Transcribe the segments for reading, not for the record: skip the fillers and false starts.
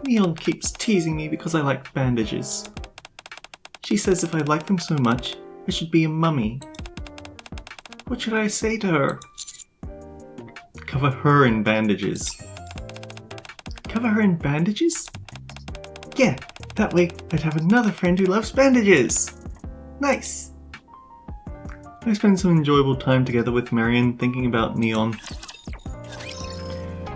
Neon keeps teasing me because I like bandages. She says if I like them so much, I should be a mummy. What should I say to her? Cover her in bandages. Cover her in bandages? Yeah, that way I'd have another friend who loves bandages. Nice. I spent some enjoyable time together with Marion thinking about Neon.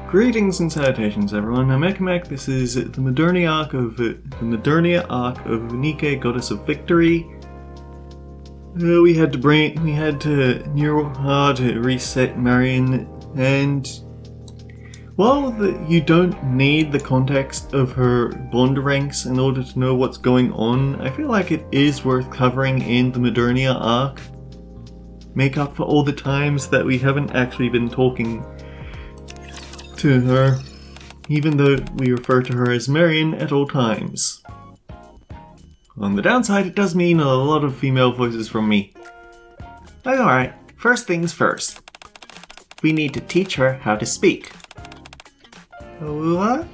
Greetings and salutations everyone, I'm Ekamek. This is the Modernia Arc of Nike, Goddess of Victory. We had to near hard to reset Marion, and while you don't need the context of her bond ranks in order to know what's going on, I feel like it is worth covering in the Modernia Arc. Make up for all the times that we haven't actually been talking to her, even though we refer to her as Marion at all times. On the downside, it does mean a lot of female voices from me. Alright, first things first. We need to teach her how to speak. What?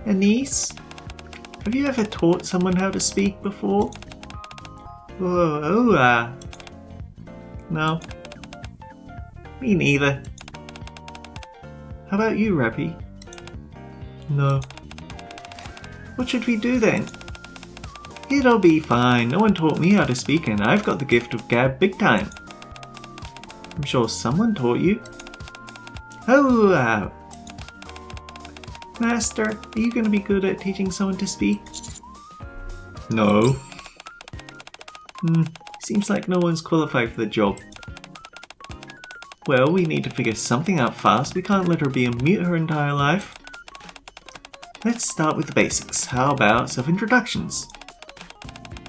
Anise? Have you ever taught someone how to speak before? No. Me neither. How about you, Rappy? No. What should we do then? It'll be fine. No one taught me how to speak and I've got the gift of gab big time. I'm sure someone taught you. Master, are you going to be good at teaching someone to speak? No. Seems like no one's qualified for the job. Well, we need to figure something out fast. We can't let her be a mute her entire life. Let's start with the basics. How about self-introductions?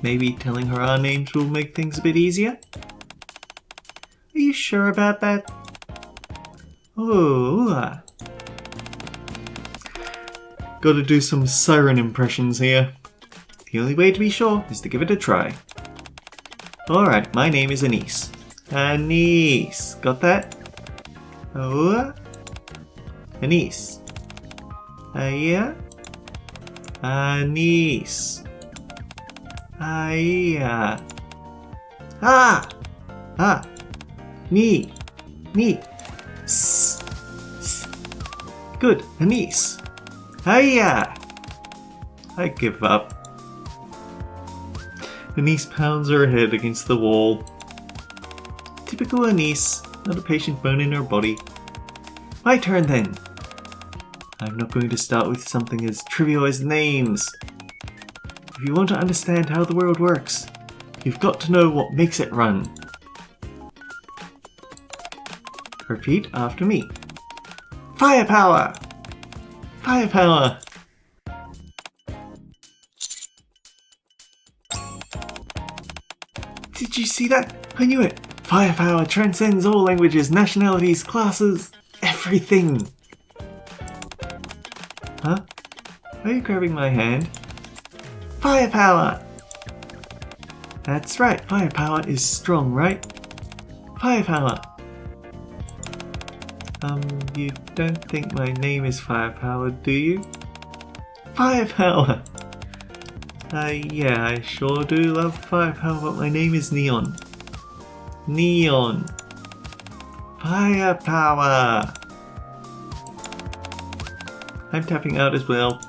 Maybe telling her our names will make things a bit easier? Are you sure about that? Gotta do some siren impressions here. The only way to be sure is to give it a try. Alright, my name is Anise. Anise. Got that? Anise. Yeah? Anise. Yeah. Me. Good, Anise. Yeah. I give up. Anise pounds her head against the wall. Typical Anise, not a patient bone in her body. My turn then. I'm not going to start with something as trivial as names. If you want to understand how the world works, you've got to know what makes it run. Repeat after me. Firepower! Firepower! Did you see that? I knew it! Firepower transcends all languages, nationalities, classes, everything! Huh? Are you grabbing my hand? Firepower! That's right, firepower is strong, right? Firepower! You don't think my name is Firepower, do you? Firepower! Yeah, I sure do love firepower, but my name is Neon. Neon. Firepower! I'm tapping out as well.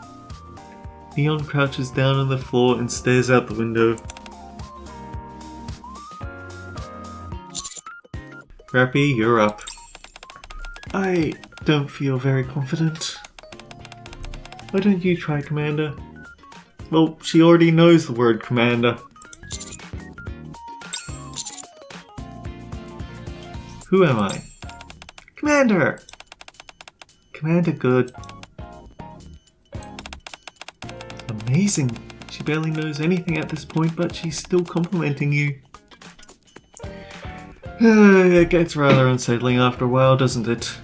Neon crouches down on the floor and stares out the window. Rappy, you're up. I don't feel very confident. Why don't you try, Commander? Well, she already knows the word Commander. Who am I? Commander! Commander good. Amazing. She barely knows anything at this point, but she's still complimenting you. It gets rather unsettling after a while, doesn't it?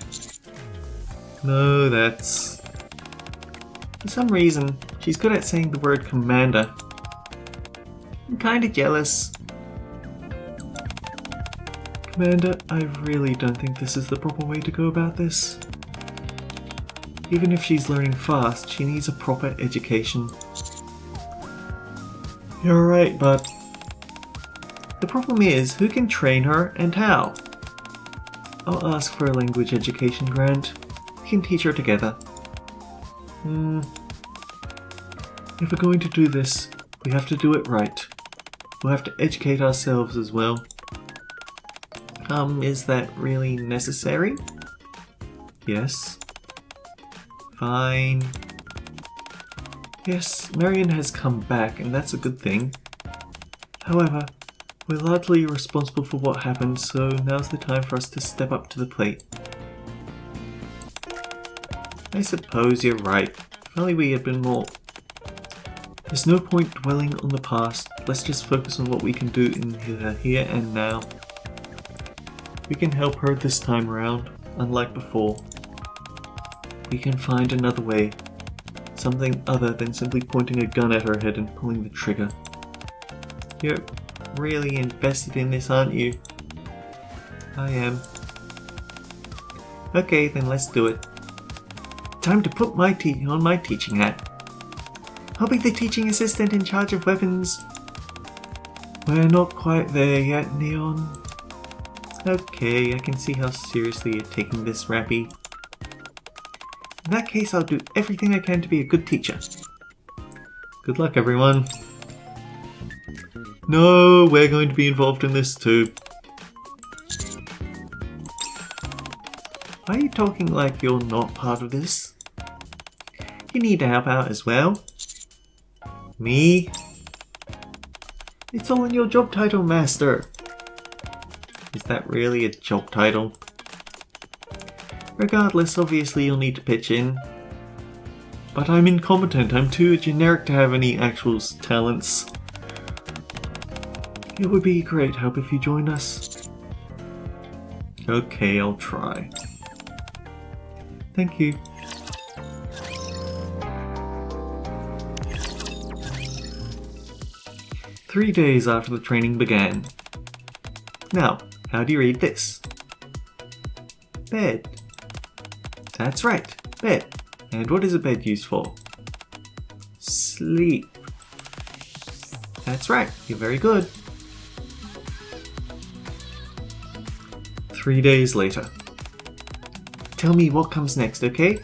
No, that's... For some reason, she's good at saying the word Commander. I'm kinda jealous. Commander, I really don't think this is the proper way to go about this. Even if she's learning fast, she needs a proper education. You're right, but the problem is, who can train her and how? I'll ask for a language education grant. We can teach her together. If we're going to do this, we have to do it right. We'll have to educate ourselves as well. Is that really necessary? Yes. Fine. Yes, Marion has come back, and that's a good thing. However, we're largely responsible for what happened, so now's the time for us to step up to the plate. I suppose you're right. If only we had been more... There's no point dwelling on the past. Let's just focus on what we can do in the here and now. We can help her this time around, unlike before. We can find another way. Something other than simply pointing a gun at her head and pulling the trigger. You're really invested in this, aren't you? I am. Okay, then let's do it. Time to put on my teaching hat. I'll be the teaching assistant in charge of weapons. We're not quite there yet, Neon. Okay, I can see how seriously you're taking this, Rappy. In that case, I'll do everything I can to be a good teacher. Good luck, everyone. No, we're going to be involved in this too. Why are you talking like you're not part of this? You need to help out as well. Me? It's all in your job title, Master. Is that really a job title? Regardless, obviously you'll need to pitch in. But I'm incompetent. I'm too generic to have any actual talents. It would be a great help if you join us. Okay, I'll try. Thank you. Three days after the training began. Now, how do you read this? Bed. That's right, bed. And what is a bed used for? Sleep. That's right, you're very good. 3 days later. Tell me what comes next, okay?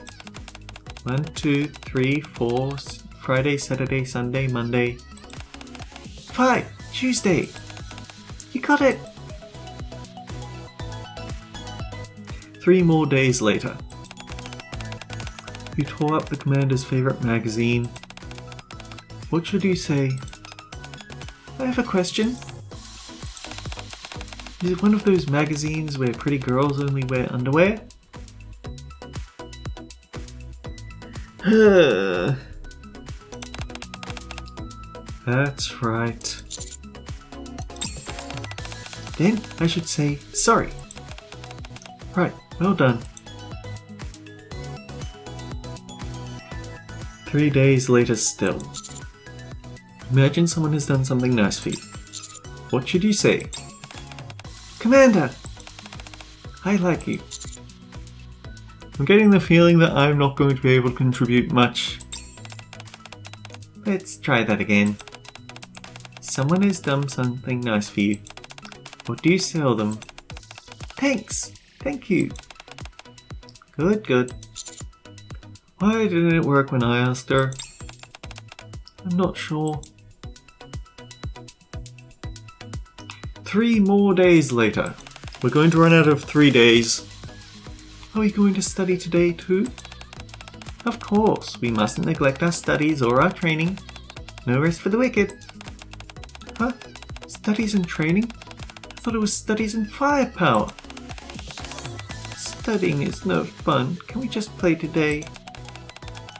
1, 2, 3, 4, Friday, Saturday, Sunday, Monday. 5, Tuesday. You got it. 3 more days later. You tore up the commander's favorite magazine. What should you say? I have a question. Is it one of those magazines where pretty girls only wear underwear? That's right. Then I should say sorry. Right, well done. 3 days later still. Imagine someone has done something nice for you. What should you say? Commander! I like you. I'm getting the feeling that I'm not going to be able to contribute much. Let's try that again. Someone has done something nice for you. What do you tell them? Thanks! Thank you! Good, good. Why didn't it work when I asked her? I'm not sure. 3 more days later. We're going to run out of 3 days. Are we going to study today too? Of course, we mustn't neglect our studies or our training. No rest for the wicked. Huh? Studies and training? I thought it was studies and firepower. Studying is no fun. Can we just play today?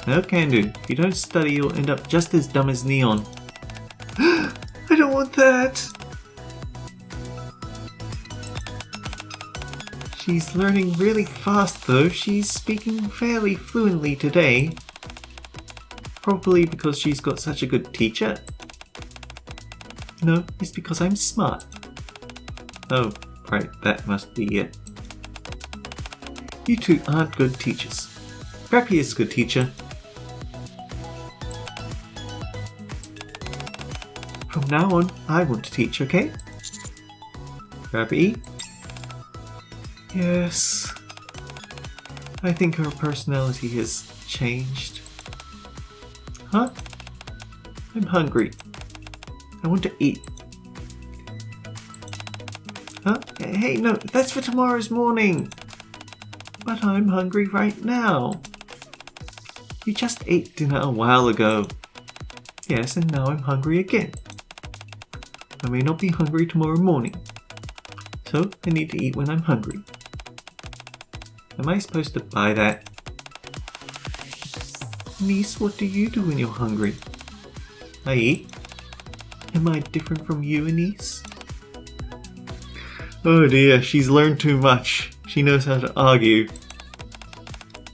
No can do. If you don't study, you'll end up just as dumb as Neon. I don't want that! She's learning really fast though. She's speaking fairly fluently today. Probably because she's got such a good teacher. No, it's because I'm smart. Oh, right, that must be it. You two aren't good teachers. Preppy is a good teacher. From now on, I want to teach, okay? Preppy? Yes. I think her personality has changed. Huh? I'm hungry. I want to eat. Huh? Hey, no, that's for tomorrow's morning. But I'm hungry right now. You just ate dinner a while ago. Yes, and now I'm hungry again. I may not be hungry tomorrow morning. So I need to eat when I'm hungry. Am I supposed to buy that? Niece, what do you do when you're hungry? I eat. Am I different from you, Anise? Oh dear, she's learned too much. She knows how to argue.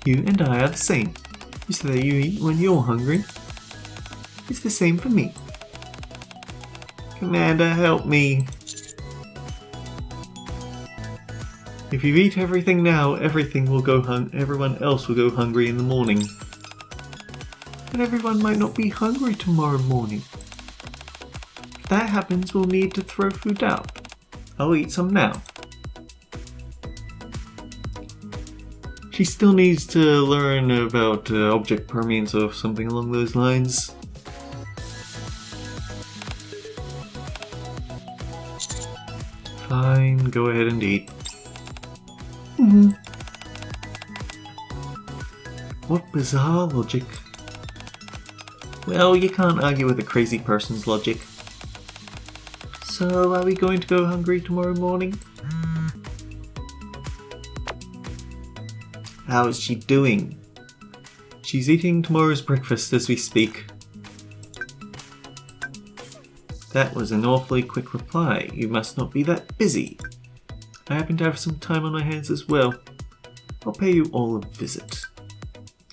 You and I are the same. You say that you eat when you're hungry. It's the same for me. Commander, help me. If you eat everything now, everyone else will go hungry in the morning. But everyone might not be hungry tomorrow morning. If that happens, we'll need to throw food out. I'll eat some now. She still needs to learn about object permanence or something along those lines. Fine, go ahead and eat. What bizarre logic. Well, you can't argue with a crazy person's logic. So, are we going to go hungry tomorrow morning? How is she doing? She's eating tomorrow's breakfast as we speak. That was an awfully quick reply. You must not be that busy. I happen to have some time on my hands as well. I'll pay you all a visit.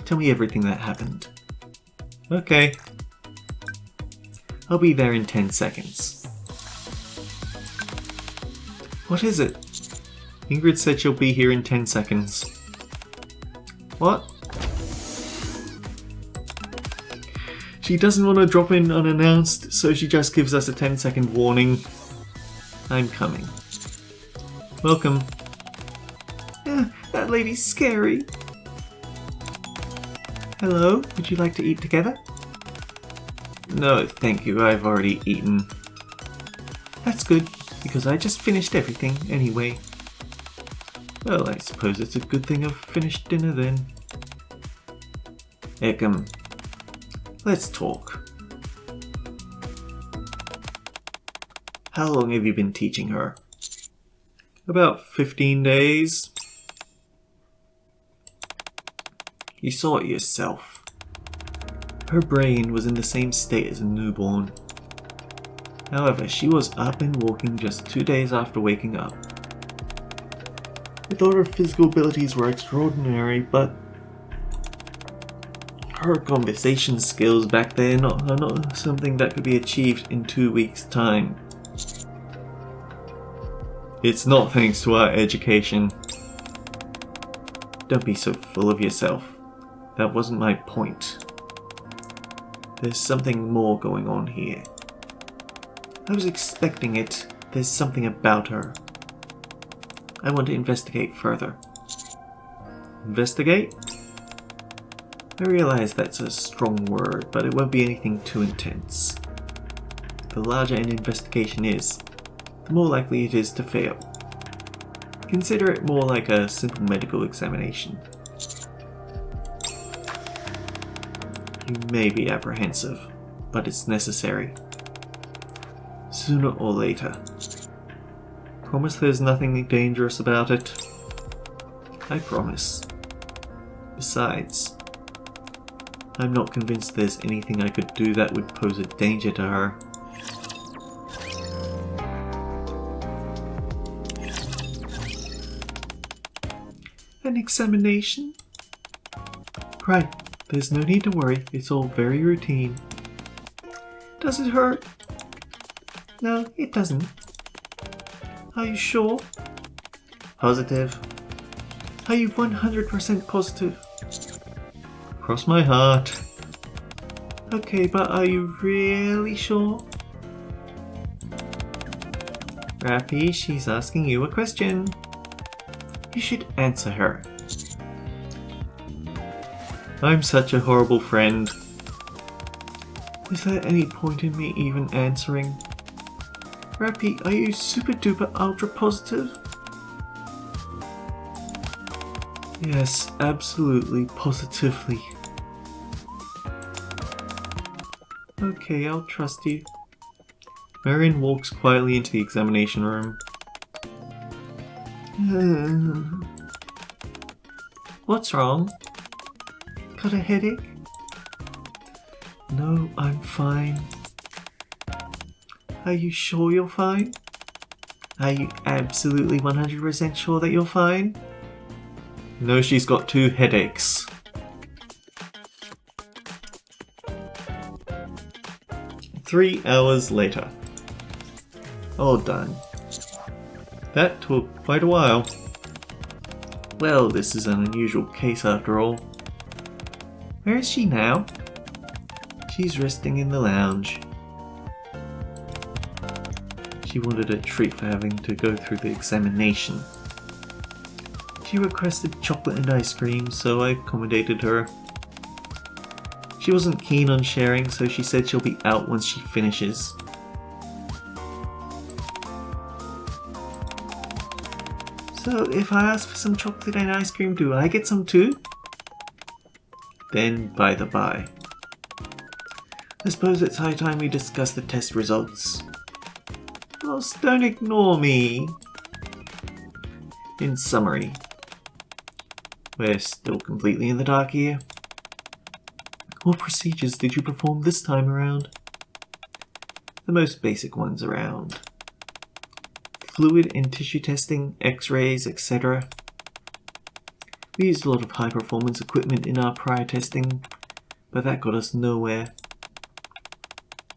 Tell me everything that happened. Okay. I'll be there in 10 seconds. What is it? Ingrid said she'll be here in 10 seconds. What? She doesn't want to drop in unannounced, so she just gives us a 10-second warning. I'm coming. Welcome. That lady's scary. Hello, would you like to eat together? No, thank you, I've already eaten. That's good, because I just finished everything anyway. Well, I suppose it's a good thing I've finished dinner then. Ekam, let's talk. How long have you been teaching her? About 15 days. You saw it yourself. Her brain was in the same state as a newborn. However, she was up and walking just 2 days after waking up. I thought her physical abilities were extraordinary, but her conversation skills back then are not something that could be achieved in 2 weeks' time. It's not thanks to our education. Don't be so full of yourself. That wasn't my point. There's something more going on here. I was expecting it. There's something about her. I want to investigate further. Investigate? I realize that's a strong word, but it won't be anything too intense. The larger an investigation is, the more likely it is to fail. Consider it more like a simple medical examination. You may be apprehensive, but it's necessary. Sooner or later. Promise there's nothing dangerous about it? I promise. Besides, I'm not convinced there's anything I could do that would pose a danger to her. An examination? Right, there's no need to worry, it's all very routine. Does it hurt? No, it doesn't. Are you sure? Positive. Are you 100% positive? Cross my heart. Okay, but are you really sure? Rappy, she's asking you a question. You should answer her. I'm such a horrible friend. Is there any point in me even answering? Rappy, are you super duper ultra positive? Yes, absolutely, positively. Okay, I'll trust you. Marion walks quietly into the examination room. What's wrong? Got a headache? No, I'm fine. Are you sure you're fine? Are you absolutely 100% sure that you're fine? No, she's got 2 headaches. Three hours later. All done. That took quite a while. Well, this is an unusual case after all. Where is she now? She's resting in the lounge. She wanted a treat for having to go through the examination. She requested chocolate and ice cream, so I accommodated her. She wasn't keen on sharing, so she said she'll be out once she finishes. So if I ask for some chocolate and ice cream, do I get some too? Then by the by. I suppose it's high time we discuss the test results. Oh, don't ignore me. In summary, we're still completely in the dark here. What procedures did you perform this time around? The most basic ones around. Fluid and tissue testing, x-rays, etc. We used a lot of high-performance equipment in our prior testing, but that got us nowhere.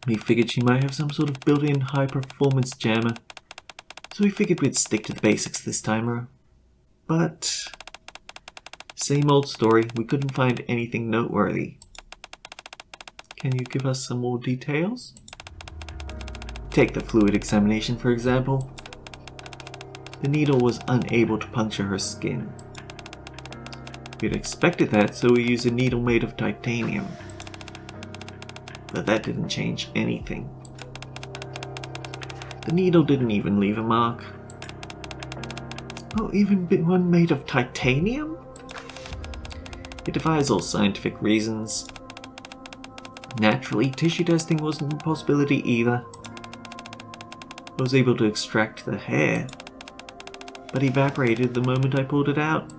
We figured she might have some sort of built-in high-performance jammer, so we figured we'd stick to the basics this time. But same old story, we couldn't find anything noteworthy. Can you give us some more details? Take the fluid examination, for example. The needle was unable to puncture her skin. We'd expected that, so we used a needle made of titanium. But that didn't change anything. The needle didn't even leave a mark. Not even one made of titanium? It defies all scientific reasons. Naturally, tissue testing wasn't a possibility either. I was able to extract the hair, but evaporated the moment I pulled it out.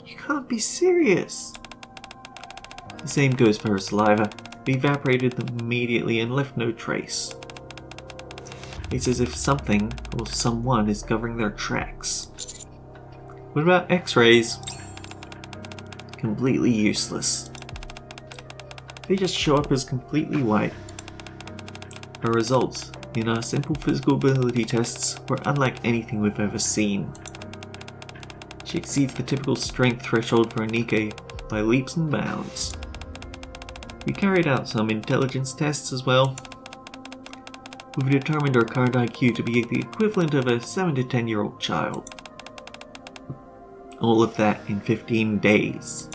You can't be serious. The same goes for her saliva. We evaporated them immediately and left no trace. It's as if something or someone is covering their tracks. What about x-rays? Completely useless. They just show up as completely white. Her results in our simple physical ability tests were unlike anything we've ever seen. She exceeds the typical strength threshold for a Nike by leaps and bounds. We carried out some intelligence tests as well. We've determined her current IQ to be the equivalent of a 7 to 10-year-old child. All of that in 15 days.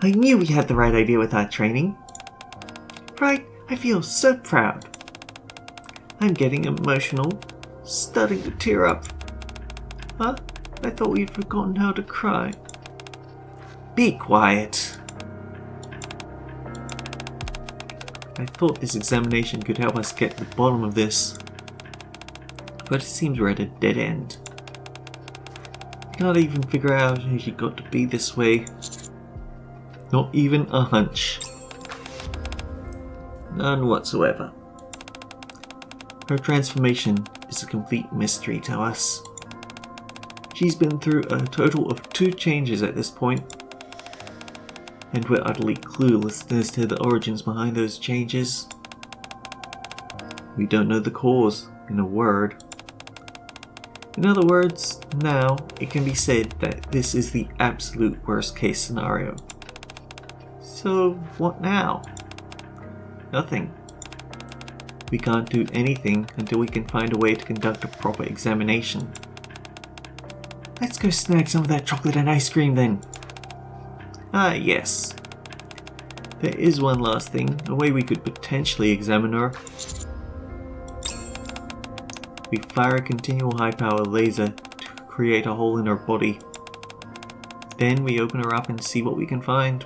I knew we had the right idea with our training. Right, I feel so proud. I'm getting emotional, starting to tear up. Huh? I thought we'd forgotten how to cry. Be quiet. I thought this examination could help us get to the bottom of this, but it seems we're at a dead end. I can't even figure out how she got to be this way. Not even a hunch. None whatsoever. Her transformation is a complete mystery to us. She's been through a total of 2 changes at this point, and we're utterly clueless as to the origins behind those changes. We don't know the cause, in a word. In other words, now it can be said that this is the absolute worst case scenario. So what now? Nothing. We can't do anything until we can find a way to conduct a proper examination. Let's go snag some of that chocolate and ice cream then. Ah, yes. There is one last thing, a way we could potentially examine her. We fire a continual high-power laser to create a hole in her body. Then we open her up and see what we can find.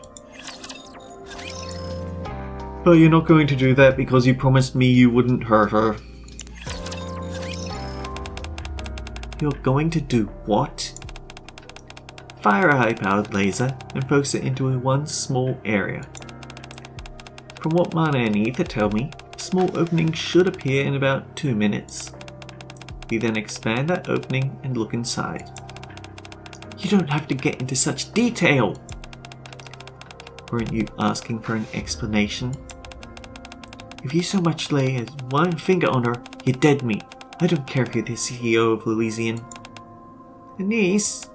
But you're not going to do that because you promised me you wouldn't hurt her. You're going to do what? Fire a high-powered laser and focus it into one small area. From what Mana and Ether tell me, a small opening should appear in about 2 minutes. We then expand that opening and look inside. You don't have to get into such detail! Weren't you asking for an explanation? If you so much lay as one finger on her, you're dead meat. I don't care if you're the CEO of Elysian. Anise,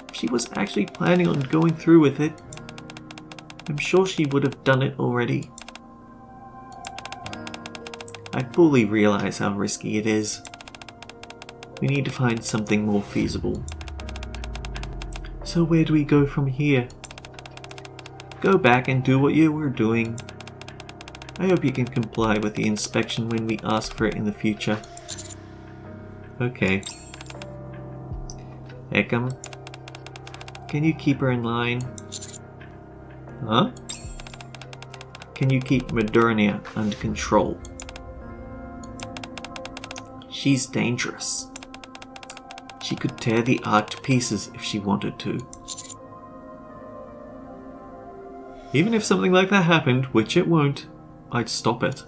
if she was actually planning on going through with it, I'm sure she would have done it already. I fully realize how risky it is. We need to find something more feasible. So where do we go from here? Go back and do what you were doing. I hope you can comply with the inspection when we ask for it in the future. Okay. Ekam, can you keep her in line? Huh? Can you keep Modernia under control? She's dangerous. She could tear the Arc to pieces if she wanted to. Even if something like that happened, which it won't, I'd stop it.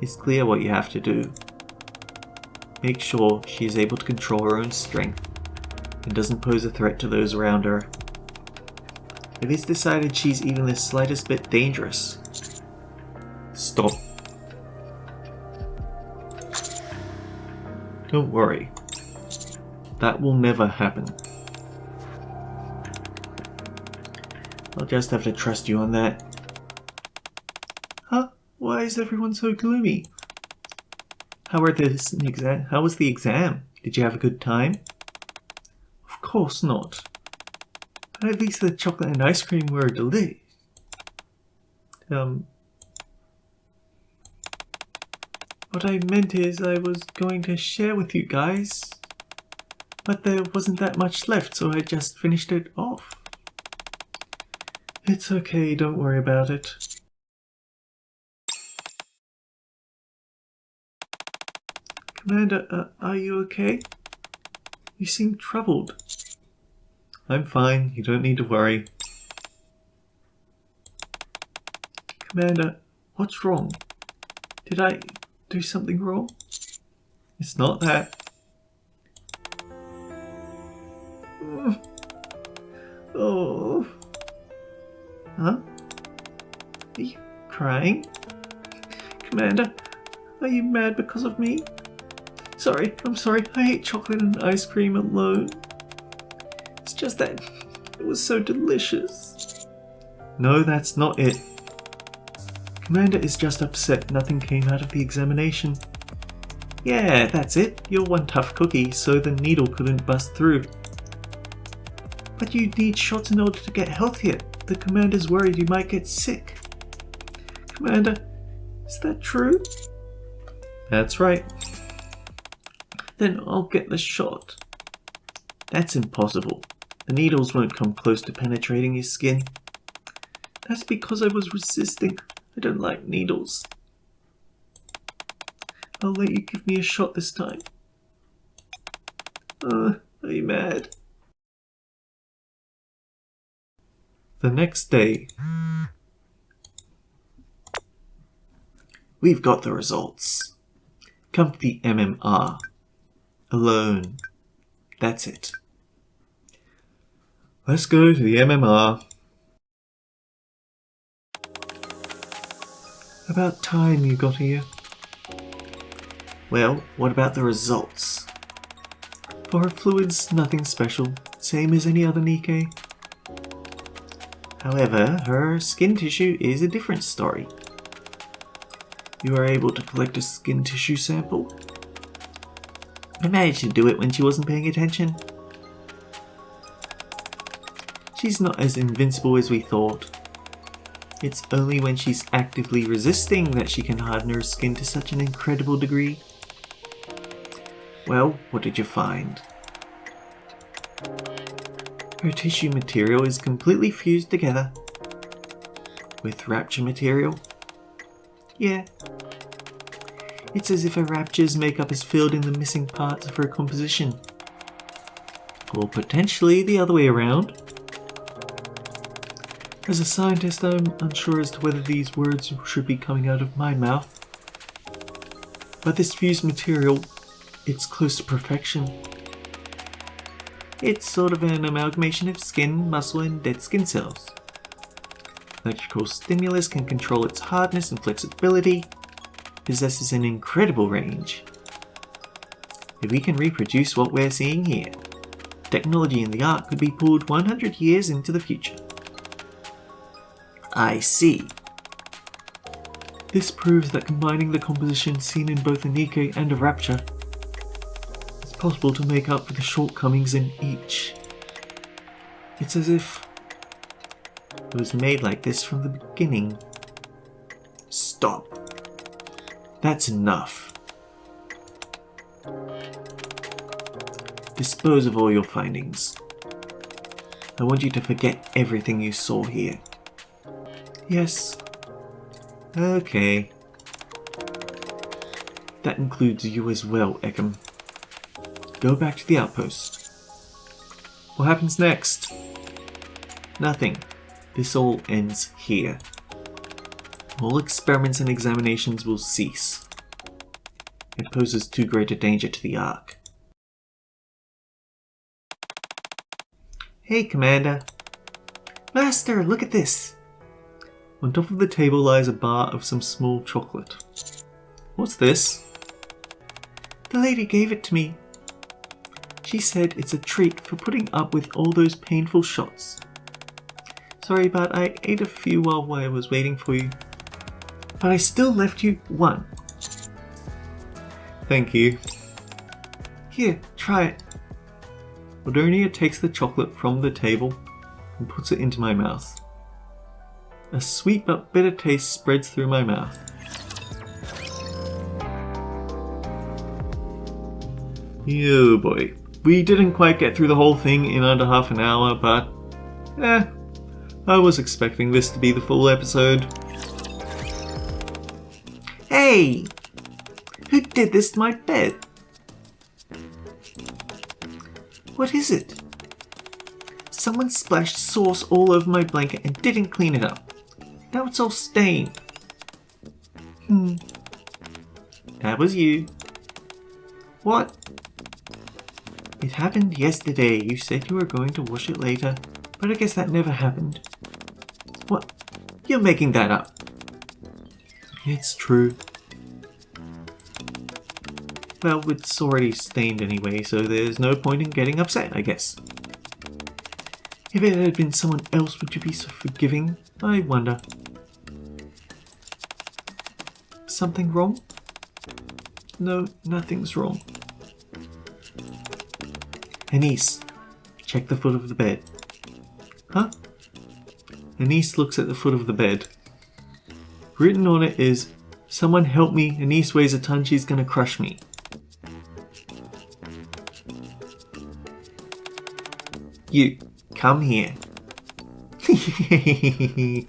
It's clear what you have to do. Make sure she is able to control her own strength and doesn't pose a threat to those around her. If it's decided she's even the slightest bit dangerous, stop. Don't worry. That will never happen. I'll just have to trust you on that. Huh? Why is everyone so gloomy? How was the exam? Did you have a good time? Of course not. But at least the chocolate and ice cream were delicious. What I meant is I was going to share with you guys, but there wasn't that much left, so I just finished it off. It's okay, don't worry about it. Commander, are you okay? You seem troubled. I'm fine, you don't need to worry. Commander, what's wrong? Did I do something wrong? It's not that. Oh. Huh? Are you crying? Commander, are you mad because of me? Sorry, I'm sorry. I ate chocolate and ice cream alone. It's just that it was so delicious. No, that's not it. Commander is just upset nothing came out of the examination. Yeah, that's it. You're one tough cookie, so the needle couldn't bust through. But you need shots in order to get healthier. The Commander's worried you might get sick. Commander, is that true? That's right. Then I'll get the shot. That's impossible. The needles won't come close to penetrating your skin. That's because I was resisting. I don't like needles. I'll let you give me a shot this time. Are you mad? The next day, we've got the results. Come to the MMR. Alone. That's it. Let's go to the MMR. About time you got here. Well, what about the results? For her fluids, nothing special, same as any other Nikke. However, her skin tissue is a different story. You are able to collect a skin tissue sample. I managed to do it when she wasn't paying attention. She's not as invincible as we thought. It's only when she's actively resisting that she can harden her skin to such an incredible degree. Well, what did you find? Her tissue material is completely fused together. With rapture material? Yeah. It's as if her rapture's makeup is filled in the missing parts of her composition. Or potentially the other way around. As a scientist, I'm unsure as to whether these words should be coming out of my mouth. But this fused material, it's close to perfection. It's sort of an amalgamation of skin, muscle, and dead skin cells. Electrical stimulus can control its hardness and flexibility. Possesses an incredible range. If we can reproduce what we're seeing here, technology in the Arc could be pulled 100 years into the future. I see. This proves that combining the composition seen in both a Nikke and a Rapture, it's possible to make up for the shortcomings in each. It's as if it was made like this from the beginning. Stop. That's enough. Dispose of all your findings. I want you to forget everything you saw here. Yes. Okay. That includes you as well, Ekam. Go back to the outpost. What happens next? Nothing. This all ends here. All experiments and examinations will cease. It poses too great a danger to the Ark. Hey, Commander. Master, look at this. On top of the table lies a bar of some small chocolate. What's this? The lady gave it to me. She said it's a treat for putting up with all those painful shots. Sorry, but I ate a few while I was waiting for you. But I still left you one. Thank you. Here, try it. Modernia takes the chocolate from the table and puts it into my mouth. A sweet but bitter taste spreads through my mouth. Yo boy, we didn't quite get through the whole thing in under half an hour, but I was expecting this to be the full episode. Hey! Who did this to my bed? What is it? Someone splashed sauce all over my blanket and didn't clean it up. Now it's all stained. That was you. What? It happened yesterday. You said you were going to wash it later, but I guess that never happened. What? You're making that up. It's true. Well, it's already stained anyway, so there's no point in getting upset, I guess. If it had been someone else, would you be so forgiving? I wonder. Something wrong? No, nothing's wrong. Anise, check the foot of the bed. Huh? Anise looks at the foot of the bed. Written on it is, "Someone help me, Anise weighs a ton, she's gonna crush me." You, come here. The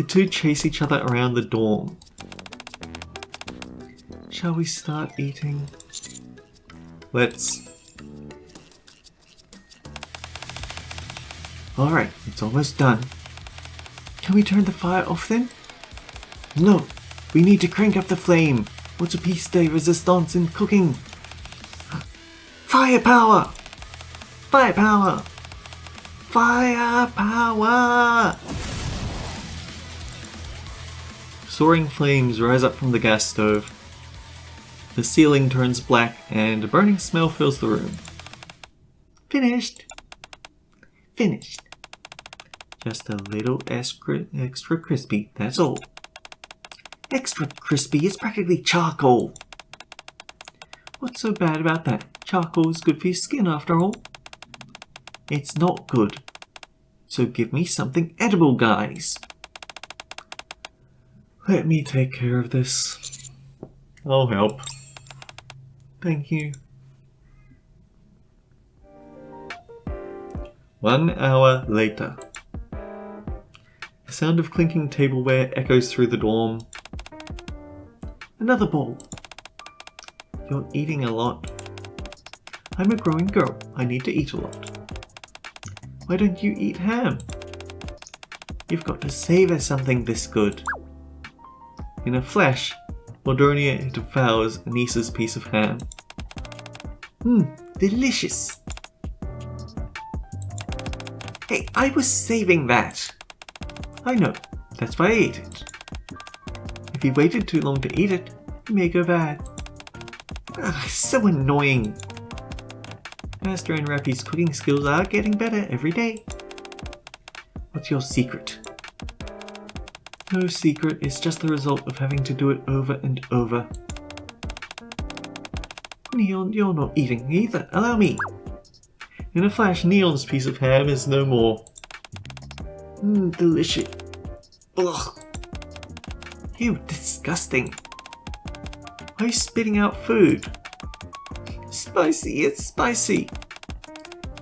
two chase each other around the dorm. Shall we start eating? Let's. Alright, it's almost done. Can we turn the fire off then? No, we need to crank up the flame. What's a piece de resistance in cooking? Firepower! Firepower! Firepower! Soaring flames rise up from the gas stove. The ceiling turns black and a burning smell fills the room. Finished. Finished. Just a little extra crispy, that's all. Extra crispy? It's practically charcoal. What's so bad about that? Charcoal is good for your skin after all. It's not good. So give me something edible, guys. Let me take care of this. I'll help. Thank you. 1 hour later. The sound of clinking tableware echoes through the dorm. Another bowl. You're eating a lot. I'm a growing girl. I need to eat a lot. Why don't you eat ham? You've got to savor something this good. In a flash, Modernia devours Anissa's piece of ham. Delicious. Hey, I was saving that. I know, that's why I ate it. If you waited too long to eat it, it may go bad. Ugh, so annoying. Master and Rappy's cooking skills are getting better every day. What's your secret? No secret, it's just the result of having to do it over and over. Neon, you're not eating either. Allow me. In a flash, Neon's piece of ham is no more. Delicious. Ugh. Ew, disgusting. Why are you spitting out food? Spicy, it's spicy.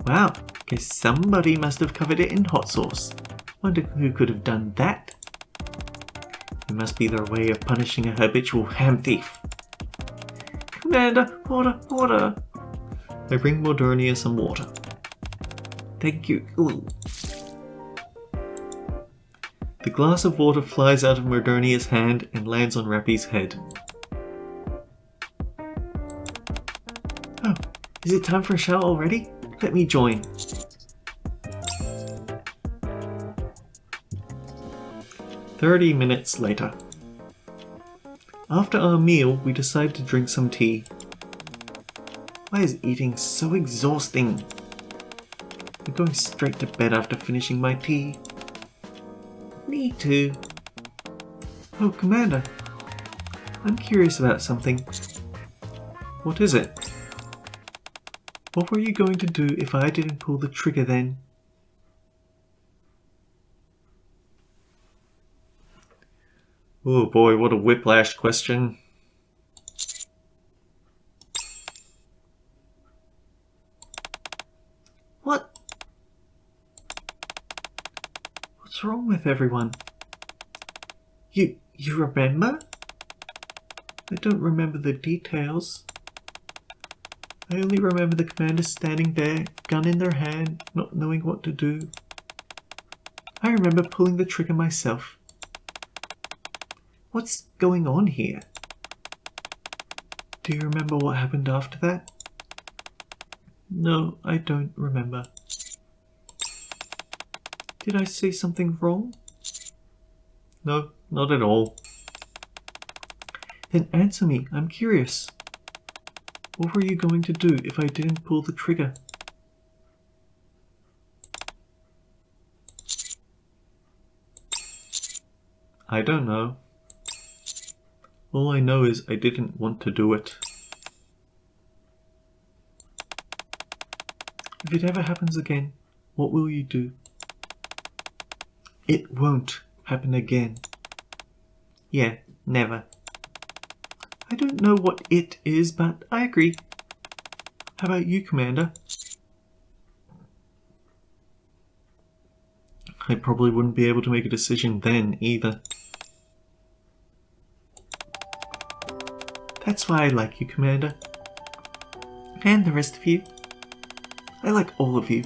Wow, guess somebody must have covered it in hot sauce. Wonder who could have done that? It must be their way of punishing a habitual ham thief. Commander, water, water. I bring Modernia some water. Thank you. Ooh. The glass of water flies out of Modernia's hand and lands on Rappy's head. Oh, is it time for a shower already? Let me join. "30 minutes later. After our meal, we decide to drink some tea. Why is eating so exhausting? I'm going straight to bed after finishing my tea. Me too. Oh, Commander. I'm curious about something. What is it? What were you going to do if I didn't pull the trigger then? Oh boy, what a whiplash question. What? What's wrong with everyone? You remember? I don't remember the details. I only remember the commanders standing there, gun in their hand, not knowing what to do. I remember pulling the trigger myself. What's going on here? Do you remember what happened after that? No, I don't remember. Did I say something wrong? No, not at all. Then answer me, I'm curious. What were you going to do if I didn't pull the trigger? I don't know. All I know is I didn't want to do it. If it ever happens again, what will you do? It won't happen again. Yeah, never. I don't know what it is, but I agree. How about you, Commander? I probably wouldn't be able to make a decision then, either. That's why I like you, Commander. And the rest of you. I like all of you.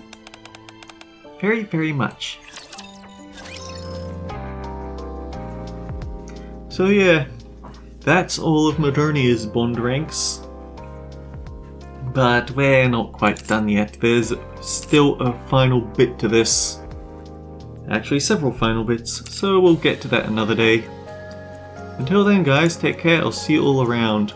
Very, very much. So yeah, that's all of Modernia's bond ranks. But we're not quite done yet. There's still a final bit to this. Actually, several final bits, so we'll get to that another day. Until then, guys, take care. I'll see you all around.